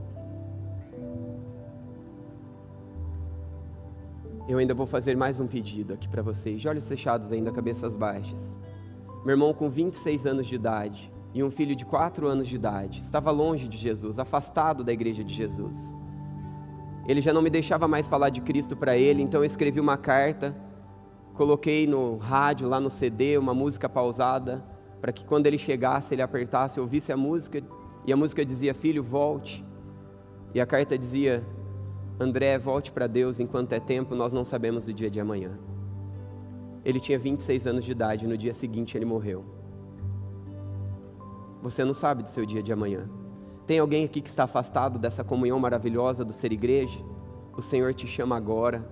Eu ainda vou fazer mais um pedido aqui para vocês. De olhos fechados ainda, cabeças baixas. Meu irmão com 26 anos de idade e um filho de 4 anos de idade, estava longe de Jesus, afastado da igreja de Jesus. Ele já não me deixava mais falar de Cristo para ele, então eu escrevi uma carta, coloquei no rádio, lá no CD, uma música pausada, para que quando ele chegasse, ele apertasse, ouvisse a música, e a música dizia, filho, volte. E a carta dizia, André, volte para Deus, enquanto é tempo, nós não sabemos do dia de amanhã. Ele tinha 26 anos de idade, no dia seguinte ele morreu. Você não sabe do seu dia de amanhã. Tem alguém aqui que está afastado dessa comunhão maravilhosa do ser igreja? O Senhor te chama agora.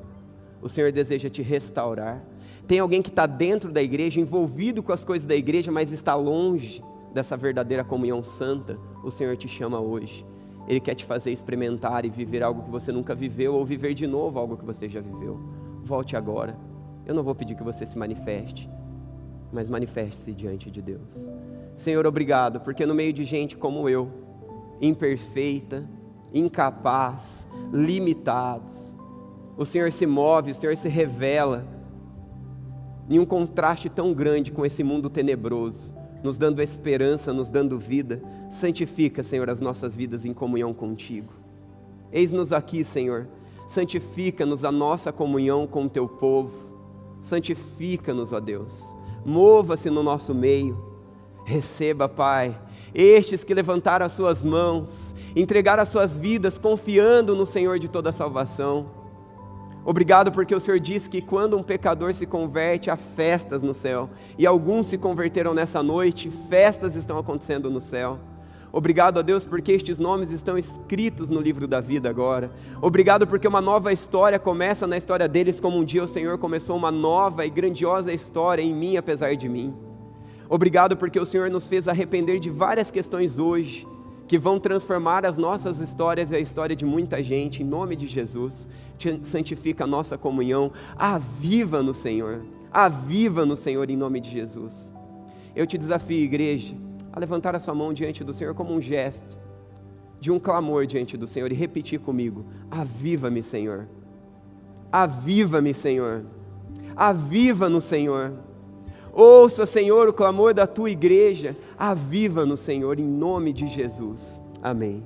O Senhor deseja te restaurar. Tem alguém que está dentro da igreja, envolvido com as coisas da igreja, mas está longe dessa verdadeira comunhão santa? O Senhor te chama hoje. Ele quer te fazer experimentar e viver algo que você nunca viveu, ou viver de novo algo que você já viveu. Volte agora. Eu não vou pedir que você se manifeste, mas manifeste-se diante de Deus. Senhor, obrigado, porque no meio de gente como eu, imperfeita, incapaz, limitados, o Senhor se move, o Senhor se revela em um contraste tão grande com esse mundo tenebroso, nos dando esperança, nos dando vida. Santifica, Senhor, as nossas vidas em comunhão contigo. Eis-nos aqui, Senhor, santifica-nos a nossa comunhão com o teu povo, santifica-nos, ó Deus, mova-se no nosso meio. Receba, Pai, estes que levantaram as suas mãos, entregaram as suas vidas confiando no Senhor de toda a salvação. Obrigado porque o Senhor diz que quando um pecador se converte, há festas no céu, e alguns se converteram nessa noite, festas estão acontecendo no céu. Obrigado a Deus porque estes nomes estão escritos no livro da vida agora. Obrigado porque uma nova história começa na história deles, como um dia o Senhor começou uma nova e grandiosa história em mim, apesar de mim. Obrigado porque o Senhor nos fez arrepender de várias questões hoje, que vão transformar as nossas histórias e a história de muita gente, em nome de Jesus. Santifica a nossa comunhão, aviva-nos, Senhor, aviva-nos, Senhor, em nome de Jesus. Eu te desafio, igreja, a levantar a sua mão diante do Senhor como um gesto, de um clamor diante do Senhor, e repetir comigo, aviva-me, Senhor, aviva-me, Senhor, aviva-nos, Senhor. Ouça, Senhor, o clamor da tua igreja, aviva-nos, Senhor, em nome de Jesus. Amém.